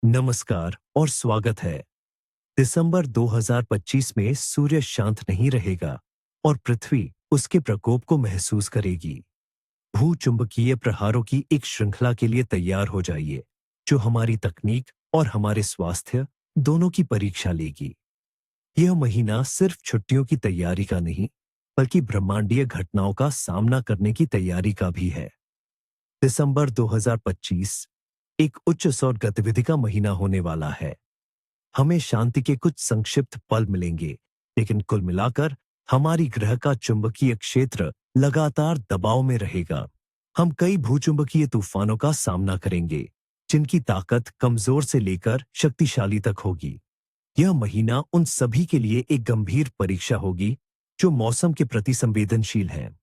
नमस्कार और स्वागत है। दिसंबर 2025 में सूर्य शांत नहीं रहेगा और पृथ्वी उसके प्रकोप को महसूस करेगी। भूचुंबकीय प्रहारों की एक श्रृंखला के लिए तैयार हो जाइए, जो हमारी तकनीक और हमारे स्वास्थ्य दोनों की परीक्षा लेगी। यह महीना सिर्फ छुट्टियों की तैयारी का नहीं, बल्कि ब्रह्मांडीय घटनाओं का सामना करने की तैयारी का भी है। दिसंबर 2025 एक उच्च सौर गतिविधि का महीना होने वाला है। हमें शांति के कुछ संक्षिप्त पल मिलेंगे, लेकिन कुल मिलाकर हमारी ग्रह का चुंबकीय क्षेत्र लगातार दबाव में रहेगा। हम कई भूचुंबकीय तूफानों का सामना करेंगे, जिनकी ताकत कमजोर से लेकर शक्तिशाली तक होगी। यह महीना उन सभी के लिए एक गंभीर परीक्षा होगी, जो मौसम के प्रति संवेदनशील हैं।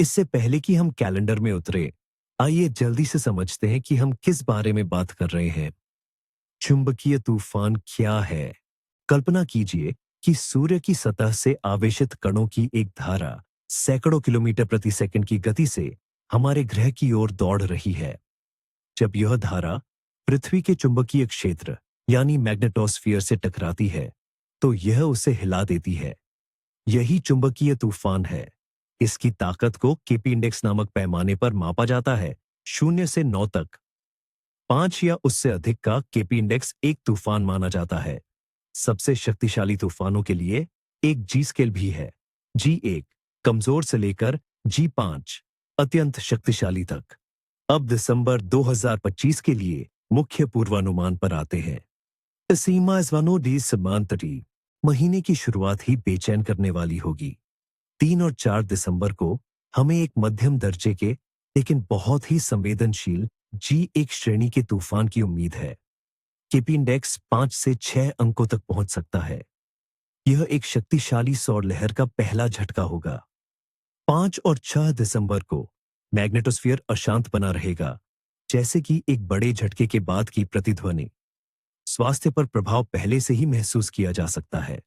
इससे पहले कि हम कैलेंडर में उतरे, आइए जल्दी से समझते हैं कि हम किस बारे में बात कर रहे हैं। चुंबकीय तूफान क्या है? कल्पना कीजिए कि सूर्य की सतह से आवेशित कणों की एक धारा सैकड़ों किलोमीटर प्रति सेकंड की गति से हमारे ग्रह की ओर दौड़ रही है। जब यह धारा पृथ्वी के चुंबकीय क्षेत्र यानी मैग्नेटोस्फीयर से टकराती है, तो यह उसे हिला देती है। यही चुंबकीय तूफान है। इसकी ताकत को केपी इंडेक्स नामक पैमाने पर मापा जाता है, 0 से 9 तक। 5 या उससे अधिक का केपी इंडेक्स एक तूफान माना जाता है। सबसे शक्तिशाली तूफानों के लिए एक जी स्केल भी है। G1 कमजोर से लेकर G5 अत्यंत शक्तिशाली तक। अब दिसंबर 2025 के लिए मुख्य पूर्वानुमान पर आते हैं। सीमा इस्वानो डी समांतरी महीने की शुरुआत ही बेचैन करने वाली होगी। 3 और 4 दिसंबर को हमें एक मध्यम दर्जे के लेकिन बहुत ही संवेदनशील G1 श्रेणी के तूफान की उम्मीद है। केपी इंडेक्स 5 से 6 अंकों तक पहुंच सकता है। यह एक शक्तिशाली सौर लहर का पहला झटका होगा। 5 और 6 दिसंबर को मैग्नेटोस्फीयर अशांत बना रहेगा, जैसे कि एक बड़े झटके के बाद की प्रतिध्वनि। स्वास्थ्य पर प्रभाव पहले से ही महसूस किया जा सकता है।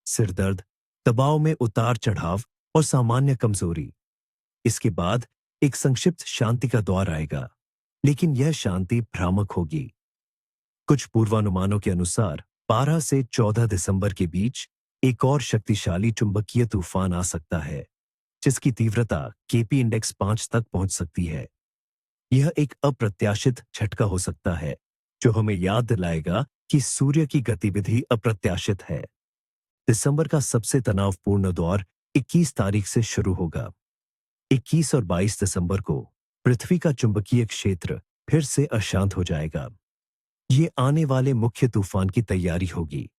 सिर दर्द, दबाव में उतार चढ़ाव और सामान्य कमजोरी। इसके बाद एक संक्षिप्त शांति का दौर आएगा, लेकिन यह शांति भ्रामक होगी। कुछ पूर्वानुमानों के अनुसार 12 से 14 दिसंबर के बीच एक और शक्तिशाली चुंबकीय तूफान आ सकता है, जिसकी तीव्रता केपी इंडेक्स 5 तक पहुंच सकती है। यह एक अप्रत्याशित झटका हो सकता है, जो हमें याद दिलाएगा कि सूर्य की गतिविधि अप्रत्याशित है। दिसंबर का सबसे तनावपूर्ण दौर 21 तारीख से शुरू होगा। 21 और 22 दिसंबर को पृथ्वी का चुंबकीय क्षेत्र फिर से अशांत हो जाएगा। ये आने वाले मुख्य तूफान की तैयारी होगी।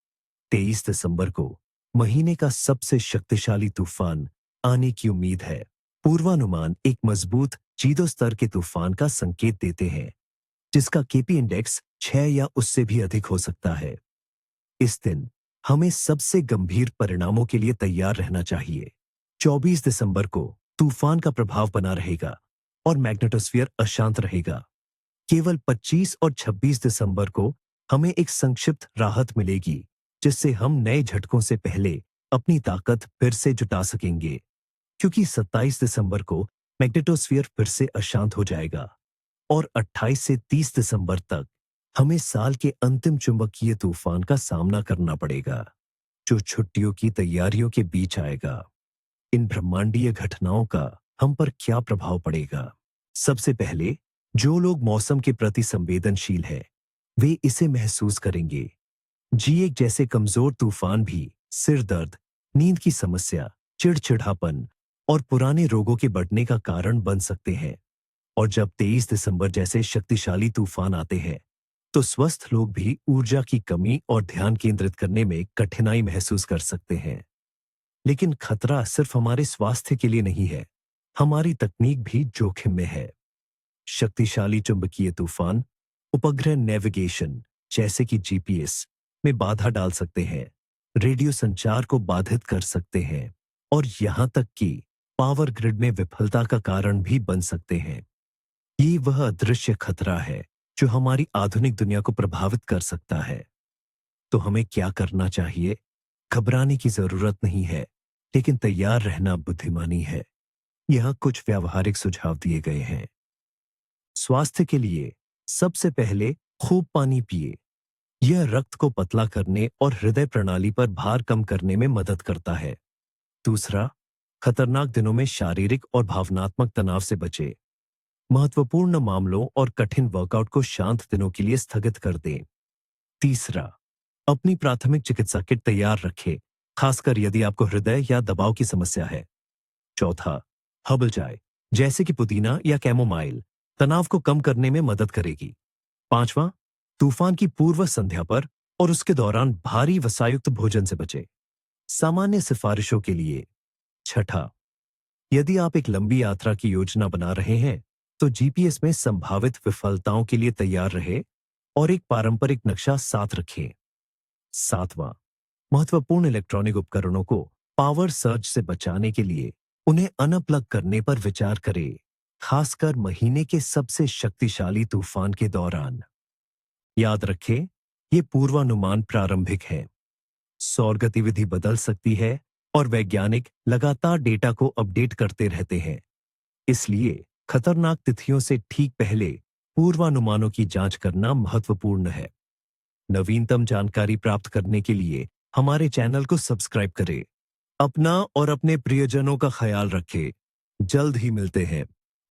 23 दिसंबर को महीने का सबसे शक्तिशाली तूफान आने की उम्मीद है। पूर्वानुमान एक मजबूत जीरो स्तर के तूफान का संकेत देते हैं, जिसका केपी इंडेक्स 6 या उससे भी अधिक हो सकता है। इस दिन हमें सबसे गंभीर परिणामों के लिए तैयार रहना चाहिए। 24 दिसंबर को तूफान का प्रभाव बना रहेगा और मैग्नेटोस्फीयर अशांत रहेगा। केवल 25 और 26 दिसंबर को हमें एक संक्षिप्त राहत मिलेगी, जिससे हम नए झटकों से पहले अपनी ताकत फिर से जुटा सकेंगे। क्योंकि 27 दिसंबर को मैग्नेटोस्फीयर फिर से अशांत हो जाएगा और 28 से 30 दिसंबर तक हमें साल के अंतिम चुंबकीय तूफान का सामना करना पड़ेगा, जो छुट्टियों की तैयारियों के बीच आएगा। इन ब्रह्मांडीय घटनाओं का हम पर क्या प्रभाव पड़ेगा? सबसे पहले, जो लोग मौसम के प्रति संवेदनशील हैं, वे इसे महसूस करेंगे। G1 जैसे कमजोर तूफान भी सिर दर्द, नींद की समस्या, चिड़चिड़ापन और पुराने रोगों के बढ़ने का कारण बन सकते हैं। और जब 23 दिसंबर जैसे शक्तिशाली तूफान आते हैं, तो स्वस्थ लोग भी ऊर्जा की कमी और ध्यान केंद्रित करने में कठिनाई महसूस कर सकते हैं। लेकिन खतरा सिर्फ हमारे स्वास्थ्य के लिए नहीं है, हमारी तकनीक भी जोखिम में है। शक्तिशाली चुंबकीय तूफान उपग्रह नेविगेशन जैसे कि जीपीएस में बाधा डाल सकते हैं, रेडियो संचार को बाधित कर सकते हैं और यहां तक कि पावर ग्रिड में विफलता का कारण भी बन सकते हैं। ये वह अदृश्य खतरा है जो हमारी आधुनिक दुनिया को प्रभावित कर सकता है। तो हमें क्या करना चाहिए? घबराने की जरूरत नहीं है, लेकिन तैयार रहना बुद्धिमानी है। यहाँ कुछ व्यावहारिक सुझाव दिए गए हैं। स्वास्थ्य के लिए सबसे पहले खूब पानी पिए। यह रक्त को पतला करने और हृदय प्रणाली पर भार कम करने में मदद करता है। दूसरा, खतरनाक दिनों में शारीरिक और भावनात्मक तनाव से बचे। महत्वपूर्ण मामलों और कठिन वर्कआउट को शांत दिनों के लिए स्थगित कर दें। तीसरा, अपनी प्राथमिक चिकित्सा किट तैयार रखें, खासकर यदि आपको हृदय या दबाव की समस्या है। चौथा, हर्बल चाय जैसे कि पुदीना या कैमोमाइल तनाव को कम करने में मदद करेगी। पांचवा, तूफान की पूर्व संध्या पर और उसके दौरान भारी वसायुक्त भोजन से बचे। सामान्य सिफारिशों के लिए। छठा, यदि आप एक लंबी यात्रा की योजना बना रहे हैं तो जीपीएस में संभावित विफलताओं के लिए तैयार रहे और एक पारंपरिक नक्शा साथ रखें। सातवां, महत्वपूर्ण इलेक्ट्रॉनिक उपकरणों को पावर सर्ज से बचाने के लिए उन्हें अनप्लग करने पर विचार करें, खासकर महीने के सबसे शक्तिशाली तूफान के दौरान। याद रखें, ये पूर्वानुमान प्रारंभिक है। सौर गतिविधि बदल सकती है और वैज्ञानिक लगातार डेटा को अपडेट करते रहते हैं। इसलिए खतरनाक तिथियों से ठीक पहले पूर्वानुमानों की जांच करना महत्वपूर्ण है। नवीनतम जानकारी प्राप्त करने के लिए हमारे चैनल को सब्सक्राइब करें। अपना और अपने प्रियजनों का ख्याल रखें। जल्द ही मिलते हैं।